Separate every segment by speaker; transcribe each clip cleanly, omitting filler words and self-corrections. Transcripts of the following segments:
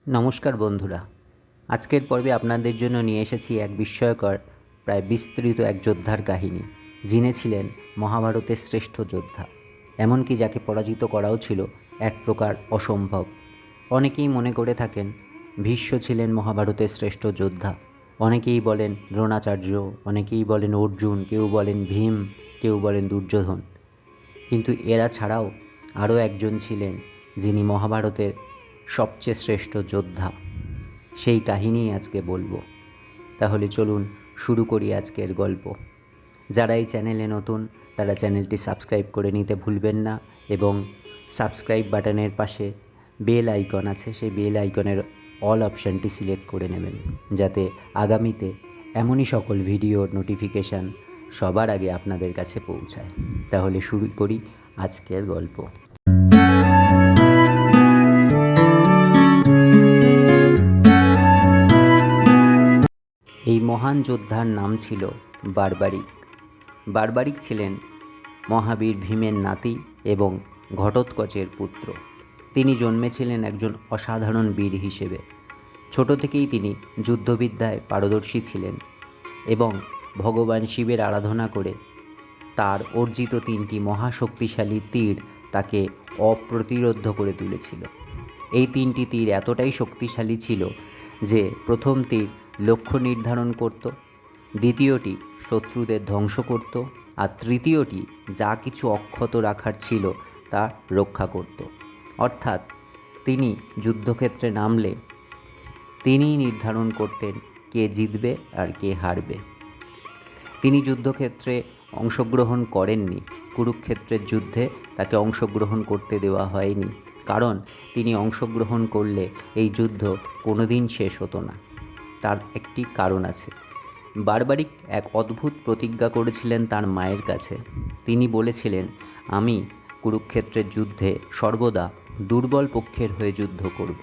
Speaker 1: নমস্কার বন্ধুরা, আজকের পর্বে আপনাদের জন্য নিয়ে এসেছি এক বিস্ময়কর প্রায় বিস্তৃত এক যোদ্ধার কাহিনী, যিনি ছিলেন মহাভারতের শ্রেষ্ঠ যোদ্ধা, এমনকি যাকে পরাজিত করাও ছিল এক প্রকার অসম্ভব। অনেকেই মনে করে থাকেন ভীষ্ম ছিলেন মহাভারতের শ্রেষ্ঠ যোদ্ধা, অনেকেই বলেন দ্রোণাচার্য, অনেকেই বলেন অর্জুন, কেউ বলেন ভীম, কেউ বলেন দুর্যোধন। কিন্তু এরা ছাড়াও আরও একজন ছিলেন যিনি মহাভারতের সবচেয়ে শ্রেষ্ঠ যোদ্ধা। সেই কাহিনীই আজকে বলবো। তাহলে চলুন শুরু করি আজকের গল্প। যারা এই চ্যানেলে নতুন তারা চ্যানেলটি সাবস্ক্রাইব করে নিতে ভুলবেন না, এবং সাবস্ক্রাইব বাটনের পাশে বেল আইকন আছে, সেই বেল আইকনের অল অপশানটি সিলেক্ট করে নেবেন, যাতে আগামীতে এমনই সকল ভিডিওর নোটিফিকেশান সবার আগে আপনাদের কাছে পৌঁছায়। তাহলে শুরু করি আজকের গল্প। এই মহান যোদ্ধার নাম ছিল বার্বারিক। বার্বারিক ছিলেন মহাবীর ভীমের নাতি এবং ঘটোৎকচের পুত্র। তিনি জন্মেছিলেন একজন অসাধারণ বীর হিসেবে। ছোট থেকেই তিনি যুদ্ধবিদ্যায় পারদর্শী ছিলেন এবং ভগবান শিবের আরাধনা করে তার অর্জিত 3টি মহাশক্তিশালী তীর তাকে অপ্রতিরোধ্য করে তুলেছিল। এই 3টি তীর এতটাই শক্তিশালী ছিল যে প্রথম তীর লক্ষ্য নির্ধারণ করত, দ্বিতীয়টি শত্রুদের ধ্বংস করত, আর তৃতীয়টি যা কিছু অক্ষত রাখার ছিল তা রক্ষা করত। অর্থাৎ তিনি যুদ্ধক্ষেত্রে নামলে তিনিই নির্ধারণ করতেন কে জিতবে আর কে হারবে। তিনি যুদ্ধক্ষেত্রে অংশগ্রহণ করেননি, কুরুক্ষেত্রের যুদ্ধে তাকে অংশগ্রহণ করতে দেওয়া হয়নি, কারণ তিনি অংশগ্রহণ করলে এই যুদ্ধ কোনোদিন শেষ হতো না। তার একটি কারণ আছে। বার্বারিক এক অদ্ভুত প্রতিজ্ঞা করেছিলেন তার মায়ের কাছে। তিনি বলেছিলেন, আমি কুরুক্ষেত্রের যুদ্ধে সর্বদা দুর্বল পক্ষের হয়ে যুদ্ধ করব।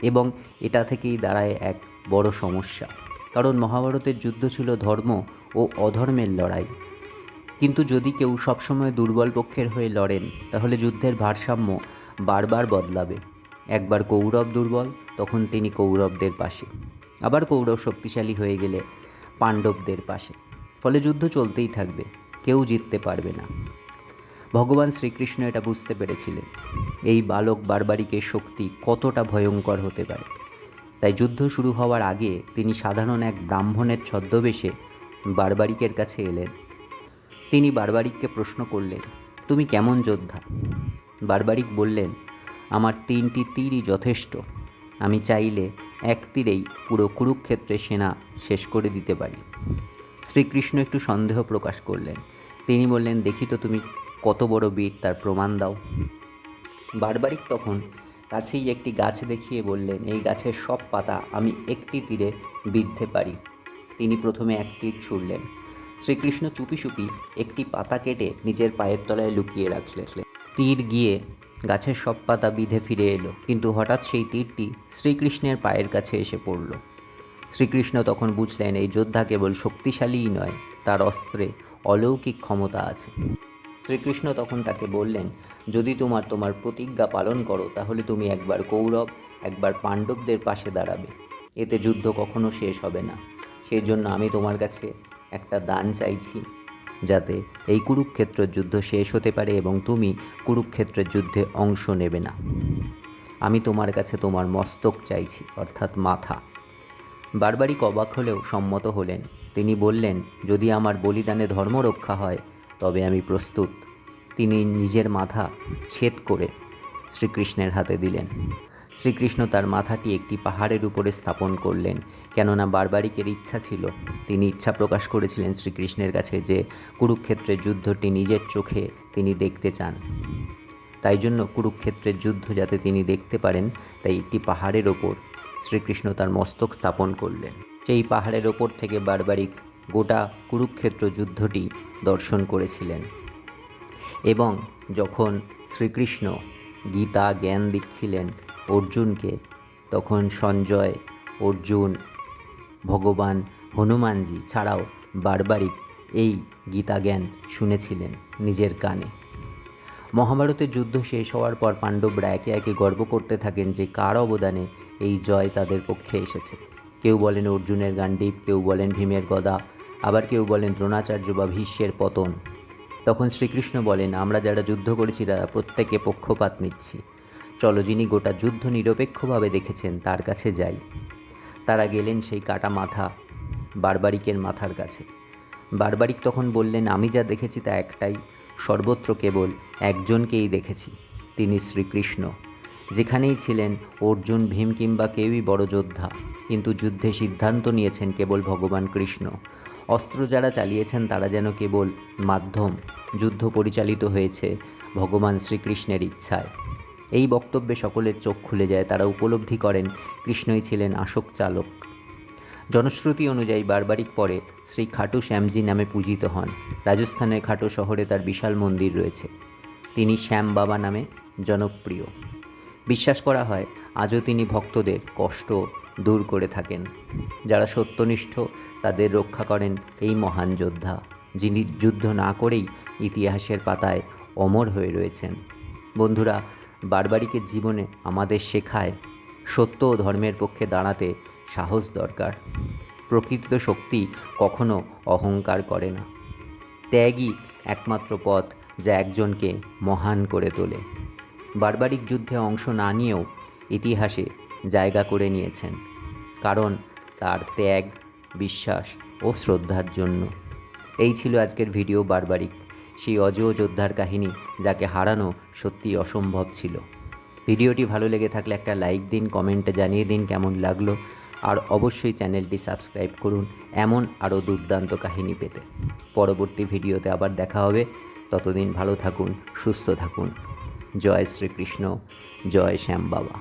Speaker 1: এবং এটা থেকেই দাঁড়ায় এক বড় সমস্যা, কারণ মহাভারতের যুদ্ধ ছিল ধর্ম ও অধর্মের লড়াই। কিন্তু যদি কেউ সবসময় দুর্বল পক্ষের হয়ে লড়েন, তাহলে যুদ্ধের ভারসাম্য বারবার বদলাবে। একবার কৌরব দুর্বল, তখন তিনি কৌরবদের পাশে, আবার কৌরব শক্তিশালী হয়ে গেলে পাণ্ডবদের পাশে। ফলে যুদ্ধ চলতেই থাকবে, কেউ জিততে পারবে না। ভগবান শ্রীকৃষ্ণ এটা বুঝতে পেরেছিলেন এই বালক বার্বারিকের শক্তি কতটা ভয়ঙ্কর হতে পারে। তাই যুদ্ধ শুরু হওয়ার আগে তিনি সাধারণ এক ব্রাহ্মণের ছদ্মবেশে বার্বারিকের কাছে এলেন। তিনি বার্বারিককে প্রশ্ন করলেন, তুমি কেমন যোদ্ধা? বার্বারিক বললেন, আমার 3টি তীরই যথেষ্ট। আমি চাইলে এক তীরেই পুরো কুরুক্ষেত্রের সেনা শেষ করে দিতে পারি। শ্রীকৃষ্ণ একটু সন্দেহ প্রকাশ করলেন। তিনি বললেন, দেখি তো তুমি কত বড় বীর, তার প্রমাণ দাও। বার্বারিক তখন কাছেই একটি গাছ দেখিয়ে বললেন, এই গাছের সব পাতা আমি একটি তীরে বিঁধতে পারি। তিনি প্রথমে এক তীর ছুড়লেন। শ্রীকৃষ্ণ চুপি চুপি একটি পাতা কেটে নিজের পায়ের তলায় লুকিয়ে রাখলেন। তীর গিয়ে গাছের সব পাতা বিঁধে ফিরে এলো, কিন্তু হঠাৎ সেই তীরটি শ্রীকৃষ্ণের পায়ের কাছে এসে পড়ল। শ্রীকৃষ্ণ তখন বুঝলেন এই যোদ্ধা কেবল শক্তিশালীই নয়, তার অস্ত্রে অলৌকিক ক্ষমতা আছে। শ্রীকৃষ্ণ তখন তাকে বললেন, যদি তোমার প্রতিজ্ঞা পালন করো, তাহলে তুমি একবার কৌরব একবার পাণ্ডবদের পাশে দাঁড়াবে। এতে যুদ্ধ কখনো শেষ হবে না। সেই জন্য আমি তোমার কাছে একটা দান চাইছি, যাতে এই কুরুক্ষেত্রের যুদ্ধ শেষ হতে পারে এবং তুমি কুরুক্ষেত্রের যুদ্ধে অংশ নেবে না। আমি তোমার কাছে তোমার মস্তক চাইছি, অর্থাৎ মাথা। বার্বারিক অবাক হলেও সম্মত হলেন। তিনি বললেন, যদি আমার বলিদানে ধর্ম রক্ষা হয় তবে আমি প্রস্তুত। তিনি নিজের মাথা ছেদ করে শ্রীকৃষ্ণের হাতে দিলেন। শ্রীকৃষ্ণ তার মাথাটি একটি পাহাড়ের উপরে স্থাপন করলেন, কেননা বার্বারিকের ইচ্ছা ছিল, তিনি ইচ্ছা প্রকাশ করেছিলেন শ্রীকৃষ্ণের কাছে যে কুরুক্ষেত্রের যুদ্ধটি নিজের চোখে তিনি দেখতে চান। তাই জন্য কুরুক্ষেত্রের যুদ্ধ যাতে তিনি দেখতে পারেন, তাই একটি পাহাড়ের ওপর শ্রীকৃষ্ণ তার মস্তক স্থাপন করলেন। সেই পাহাড়ের ওপর থেকে বার্বারিক গোটা কুরুক্ষেত্র যুদ্ধটি দর্শন করেছিলেন। এবং যখন শ্রীকৃষ্ণ গীতা জ্ঞান দিচ্ছিলেন অর্জুনকে, তখন সঞ্জয়, অর্জুন, ভগবান হনুমানজি ছাড়াও বার্বারিক এই গীতা জ্ঞান শুনেছিলেন নিজের কানে। মহাভারতের যুদ্ধ শেষ হওয়ার পর পাণ্ডবরা একে একে গর্ব করতে থাকেন যে কার অবদানে এই জয় তাদের পক্ষে এসেছে। কেউ বলেন অর্জুনের গান্ডীব, কেউ বলেন ভীমের গদা, আবার কেউ বলেন দ্রোণাচার্য বা ভীষ্মের পতন। তখন শ্রীকৃষ্ণ বলেন, আমরা যারা যুদ্ধ করেছি তারা প্রত্যেকে পক্ষপাত নিচ্ছি। চলো, যিনি গোটা যুদ্ধ নিরপেক্ষভাবে দেখেছেন তার কাছে যাই। তারা গেলেন সেই কাটা মাথা বারবারিকের মাথার কাছে। বারবারিক তখন বললেন, আমি যা দেখেছি তা একটাই, সর্বত্র কেবল একজনকেই দেখেছি, তিনি শ্রীকৃষ্ণ। যেখানেই ছিলেন অর্জুন, ভীম কিংবা কেউই বড় যোদ্ধা, কিন্তু যুদ্ধে সিদ্ধান্ত নিয়েছেন কেবল ভগবান কৃষ্ণ। অস্ত্র যারা চালিয়েছেন তারা যেন কেবল মাধ্যম, যুদ্ধ পরিচালিত হয়েছে ভগবান শ্রীকৃষ্ণের ইচ্ছায়। এই বক্তব্যে সকলের চোখ খুলে যায়, তারা উপলব্ধি করেন কৃষ্ণই ছিলেন আসল চালক। জনশ্রুতি অনুযায়ী বারবারিক পরে শ্রী খাটু শ্যামজি নামে পূজিত হন। রাজস্থানের খাটো শহরে তার বিশাল মন্দির রয়েছে। তিনি শ্যাম বাবা নামে জনপ্রিয়। বিশ্বাস করা হয় আজও তিনি ভক্তদের কষ্ট দূর করে থাকেন। যারা সত্যনিষ্ঠ তাদের রক্ষা করেন এই মহান যোদ্ধা, যিনি যুদ্ধ না করেই ইতিহাসের পাতায় অমর হয়ে রয়েছেন। বন্ধুরা, বারবারিকের জীবনে আমাদের শেখায় সত্য ও ধর্মের পক্ষে দাঁড়াতে সাহস দরকার। প্রকৃত শক্তি কখনো অহংকার করে না। ত্যাগই একমাত্র পথ যা একজনকে মহান করে তোলে। বারবারিক যুদ্ধে অংশ না নিয়েও ইতিহাসে জায়গা করে নিয়েছেন, কারণ তার ত্যাগ, বিশ্বাস ও শ্রদ্ধার জন্য। এই ছিল আজকের ভিডিও বারবারিক, সেই অজেয় যোদ্ধার কাহিনী যাকে হারানো সত্যিই অসম্ভব ছিল। ভিডিওটি ভালো লেগে থাকলে একটা লাইক দিন, কমেন্টে জানিয়ে দিন কেমন লাগলো, আর অবশ্যই চ্যানেলটি সাবস্ক্রাইব করুন এমন আরও দুর্দান্ত কাহিনী পেতে। পরবর্তী ভিডিওতে আবার দেখা হবে। ততদিন ভালো থাকুন, সুস্থ থাকুন। জয় শ্রীকৃষ্ণ, জয় শ্যাম বাবা।